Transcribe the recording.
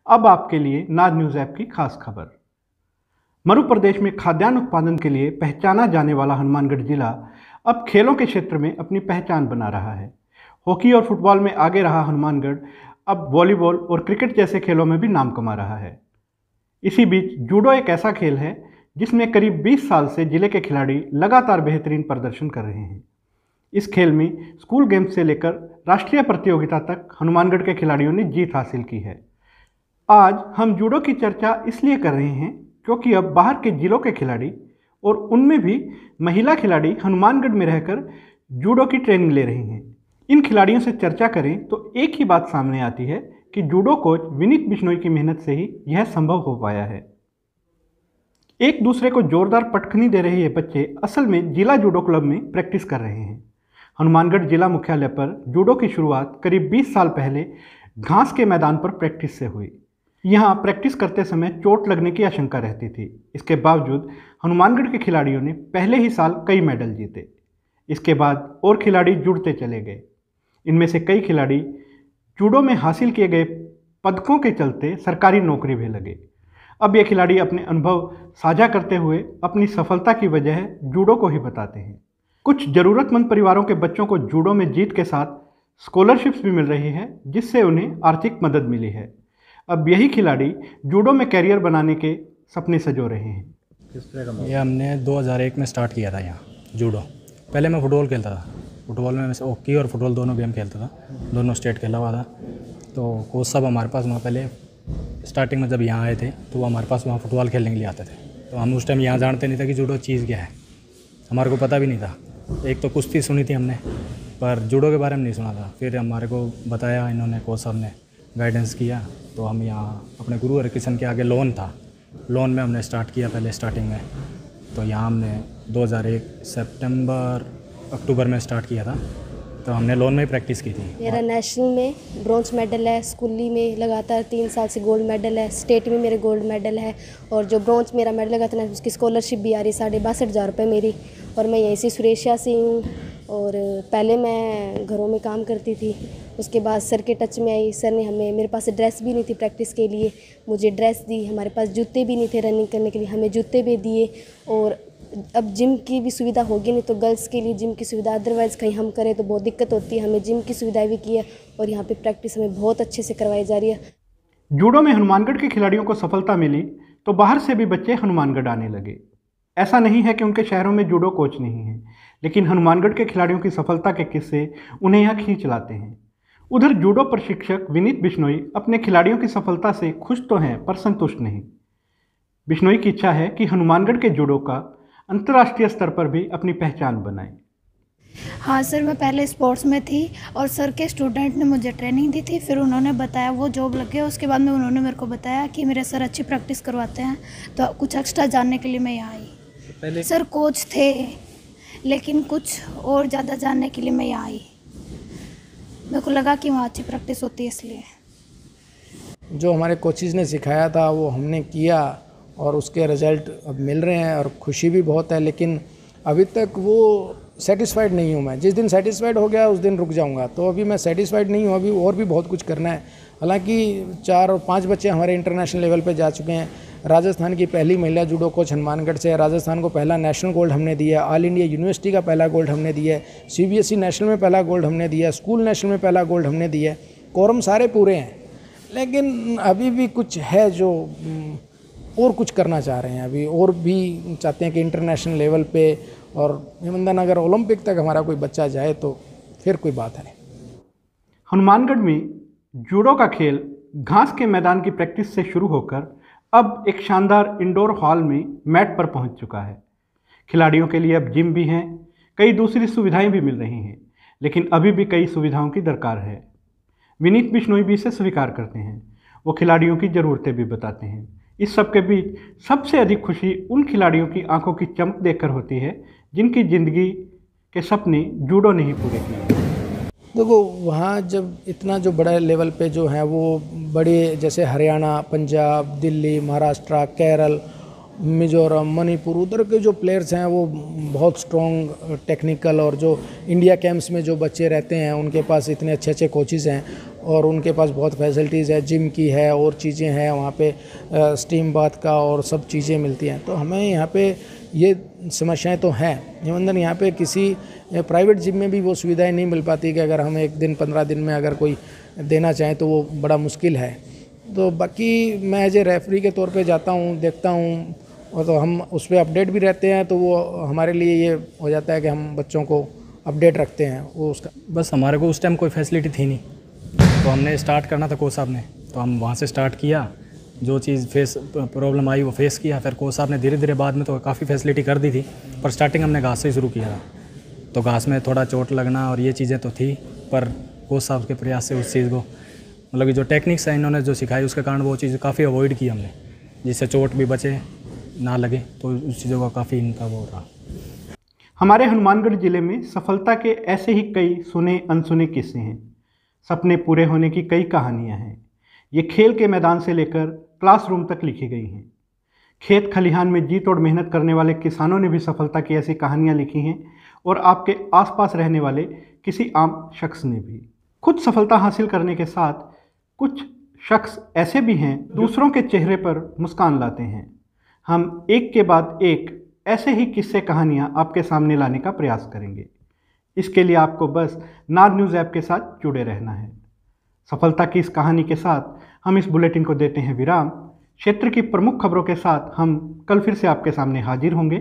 अब आपके लिए नाज न्यूज़ ऐप की खास खबर। मध्य प्रदेश में खाद्यान्न उत्पादन के लिए पहचाना जाने वाला हनुमानगढ़ जिला अब खेलों के क्षेत्र में अपनी पहचान बना रहा है। हॉकी और फुटबॉल में आगे रहा हनुमानगढ़ अब वॉलीबॉल और क्रिकेट जैसे खेलों में भी नाम कमा रहा है। इसी बीच जूडो एक ऐसा खेल है जिसमें करीब 20 साल से जिले के खिलाड़ी लगातार बेहतरीन प्रदर्शन कर रहे हैं। इस खेल में स्कूल गेम्स से लेकर राष्ट्रीय प्रतियोगिता तक हनुमानगढ़ के खिलाड़ियों ने जीत हासिल की है। आज हम जूडो की चर्चा इसलिए कर रहे हैं क्योंकि अब बाहर के जिलों के खिलाड़ी और उनमें भी महिला खिलाड़ी हनुमानगढ़ में रहकर जूडो की ट्रेनिंग ले रही हैं। इन खिलाड़ियों से चर्चा करें तो एक ही बात सामने आती है कि जूडो कोच विनीत बिश्नोई की मेहनत से ही यह संभव हो पाया है। एक दूसरे को जोरदार पटखनी दे रहे ये बच्चे असल में जिला जूडो क्लब में प्रैक्टिस कर रहे हैं। हनुमानगढ़ जिला मुख्यालय पर जूडो की शुरुआत करीब 20 साल पहले घास के मैदान पर प्रैक्टिस से हुई। यहाँ प्रैक्टिस करते समय चोट लगने की आशंका रहती थी। इसके बावजूद हनुमानगढ़ के खिलाड़ियों ने पहले ही साल कई मेडल जीते। इसके बाद और खिलाड़ी जुड़ते चले गए। इनमें से कई खिलाड़ी जूडो में हासिल किए गए पदकों के चलते सरकारी नौकरी भी लगे। अब ये खिलाड़ी अपने अनुभव साझा करते हुए अपनी सफलता की वजह जूडो को ही बताते हैं। कुछ ज़रूरतमंद परिवारों के बच्चों को जूडो में जीत के साथ स्कॉलरशिप्स भी मिल रही है, जिससे उन्हें आर्थिक मदद मिली है। अब यही खिलाड़ी जूडो में कैरियर बनाने के सपने सजो रहे हैं। ये हमने 2001 में स्टार्ट किया था यहाँ जूडो। पहले मैं फुटबॉल खेलता था। फुटबॉल में मैं हॉकी और फुटबॉल दोनों गेम खेलता था, दोनों स्टेट खेला हुआ था। तो कोच साहब हमारे पास वहाँ पहले स्टार्टिंग में जब यहाँ आए थे तो वो हमारे पास वहाँ फुटबॉल खेलने के लिए आते थे। तो हम उस टाइम यहाँ जानते नहीं था कि जूडो चीज़ क्या है, हमारे को पता भी नहीं था। एक तो कुश्ती सुनी थी हमने, पर जूडो के बारे में नहीं सुना था। फिर हमारे को बताया इन्होंने, कोच साहब ने गाइडेंस किया, तो हम यहाँ अपने गुरु हरिकिशन के आगे लोन था, लोन में हमने स्टार्ट किया पहले स्टार्टिंग में। तो यहाँ हमने 2001 अक्टूबर में स्टार्ट किया था। तो हमने लोन में ही प्रैक्टिस की थी। मेरा नेशनल में ब्रॉन्ज मेडल है, स्कूली में लगातार 3 साल से गोल्ड मेडल है, स्टेट में मेरे गोल्ड मेडल है। और जो ब्रॉन्ज मेरा मेडल लगा था ना, उसकी स्कॉलरशिप भी आ रही 62,500 रुपये मेरी। और मैं यहीं से सुरेशिया से हूँ। और पहले मैं घरों में काम करती थी, उसके बाद सर के टच में आई। सर ने हमें, मेरे पास ड्रेस भी नहीं थी प्रैक्टिस के लिए, मुझे ड्रेस दी। हमारे पास जूते भी नहीं थे रनिंग करने के लिए, हमें जूते भी दिए। और अब जिम की भी सुविधा होगी, नहीं तो गर्ल्स के लिए जिम की सुविधा, अदरवाइज़ कहीं हम करें तो बहुत दिक्कत होती है। हमें जिम की सुविधा भी की है और यहाँ पे प्रैक्टिस हमें बहुत अच्छे से करवाई जा रही है। जूडो में हनुमानगढ़ के खिलाड़ियों को सफलता मिली तो बाहर से भी बच्चे हनुमानगढ़ आने लगे। ऐसा नहीं है कि उनके शहरों में जूडो कोच नहीं है, लेकिन हनुमानगढ़ के खिलाड़ियों की सफलता के किस्से उन्हें यहाँ खींच लाते हैं। उधर जूडो प्रशिक्षक विनीत बिश्नोई अपने खिलाड़ियों की सफलता से खुश तो हैं पर संतुष्ट नहीं। बिश्नोई की इच्छा है कि हनुमानगढ़ के जूडो का अंतर्राष्ट्रीय स्तर पर भी अपनी पहचान बनाए। हाँ सर, मैं पहले स्पोर्ट्स में थी और सर के स्टूडेंट ने मुझे ट्रेनिंग दी थी। फिर उन्होंने बताया, वो जॉब लग गया, उसके बाद में उन्होंने मेरे को बताया कि मेरे सर अच्छी प्रैक्टिस करवाते हैं, तो कुछ एक्स्ट्रा जानने के लिए मैं यहाँ आई। पहले सर कोच थे, लेकिन कुछ और ज़्यादा जानने के लिए मैं यहाँ आई। मेरे को लगा कि वहाँ अच्छी प्रैक्टिस होती है, इसलिए। जो हमारे कोचेज़ ने सिखाया था वो हमने किया और उसके रिज़ल्ट अब मिल रहे हैं और खुशी भी बहुत है। लेकिन अभी तक वो सेटिस्फाइड नहीं हूँ मैं। जिस दिन सेटिस्फाइड हो गया उस दिन रुक जाऊँगा। तो अभी मैं सेटिस्फाइड नहीं हूँ, अभी और भी बहुत कुछ करना है। हालांकि 4 और 5 बच्चे हमारे इंटरनेशनल लेवल पे जा चुके हैं। राजस्थान की पहली महिला जूडो कोच हनुमानगढ़ से है। राजस्थान को पहला नेशनल गोल्ड हमने दिया, ऑल इंडिया यूनिवर्सिटी का पहला गोल्ड हमने दिया है, CBSE नेशनल में पहला गोल्ड हमने दिया, स्कूल नेशनल में पहला गोल्ड हमने दिया है। कोरम सारे पूरे हैं, लेकिन अभी भी कुछ है जो और कुछ करना चाह रहे हैं। अभी और भी चाहते हैं कि इंटरनेशनल लेवल पे और हिमंदन अगर ओलंपिक तक हमारा कोई बच्चा जाए तो फिर कोई बात है। हनुमानगढ़ में जूडो का खेल घास के मैदान की प्रैक्टिस से शुरू होकर अब एक शानदार इंडोर हॉल में मैट पर पहुंच चुका है। खिलाड़ियों के लिए अब जिम भी हैं, कई दूसरी सुविधाएं भी मिल रही हैं, लेकिन अभी भी कई सुविधाओं की दरकार है। विनीत बिश्नोई भी इसे स्वीकार करते हैं। वो खिलाड़ियों की ज़रूरतें भी बताते हैं। इस सब के बीच सबसे अधिक खुशी उन खिलाड़ियों की आंखों की चमक देखकर होती है जिनकी ज़िंदगी के सपने जूडो ने ही पूरे किए। देखो, वहाँ जब इतना जो बड़ा लेवल पे जो है वो बड़े, जैसे हरियाणा, पंजाब, दिल्ली, महाराष्ट्र, केरल, मिजोरम, मणिपुर, उधर के जो प्लेयर्स हैं वो बहुत स्ट्रॉन्ग टेक्निकल, और जो इंडिया कैंप्स में जो बच्चे रहते हैं उनके पास इतने अच्छे अच्छे कोचेज़ हैं और उनके पास बहुत फैसिलिटीज़ है, जिम की है और चीज़ें हैं वहाँ पे, स्टीम बाथ का और सब चीज़ें मिलती हैं। तो हमें यहाँ पे ये समस्याएं तो हैं। इवन यहाँ पे किसी प्राइवेट जिम में भी वो सुविधाएं नहीं मिल पाती कि अगर हम एक दिन 15 दिन में अगर कोई देना चाहें तो वो बड़ा मुश्किल है। तो बाकी मैं एज ए रेफरी के तौर पे जाता हूँ, देखता हूँ, और तो हम उस पर अपडेट भी रहते हैं, तो वो हमारे लिए ये हो जाता है कि हम बच्चों को अपडेट रखते हैं वो उसका। बस हमारे को उस टाइम कोई फैसिलिटी थी नहीं, तो हमने स्टार्ट करना था कोच साहब ने, तो हम वहाँ से स्टार्ट किया। जो चीज़ प्रॉब्लम आई वो फेस किया। फिर कोच साहब ने धीरे धीरे बाद में तो काफ़ी फैसिलिटी कर दी थी, पर स्टार्टिंग हमने घास से ही शुरू किया था। तो घास में थोड़ा चोट लगना और ये चीज़ें तो थी, पर कोच साहब के प्रयास से उस चीज़ को, मतलब जो टेक्निक्स है इन्होंने जो सिखाई उसके कारण वो चीज़ काफ़ी अवॉइड की हमने, जिससे चोट भी बचे ना लगे, तो उस चीज़ों का काफ़ी इनका वो रहा। हमारे हनुमानगढ़ जिले में सफलता के ऐसे ही कई सुने अनसुने किस्से हैं। सपने पूरे होने की कई कहानियां हैं। ये खेल के मैदान से लेकर क्लासरूम तक लिखी गई हैं। खेत खलिहान में जी तोड़ मेहनत करने वाले किसानों ने भी सफलता की ऐसी कहानियां लिखी हैं, और आपके आसपास रहने वाले किसी आम शख्स ने भी। खुद सफलता हासिल करने के साथ कुछ शख्स ऐसे भी हैं दूसरों के चेहरे पर मुस्कान लाते हैं। हम एक के बाद एक ऐसे ही किस्से कहानियां आपके सामने लाने का प्रयास करेंगे। इसके लिए आपको बस नाद न्यूज़ ऐप के साथ जुड़े रहना है। सफलता की इस कहानी के साथ हम इस बुलेटिन को देते हैं विराम। क्षेत्र की प्रमुख खबरों के साथ हम कल फिर से आपके सामने हाजिर होंगे।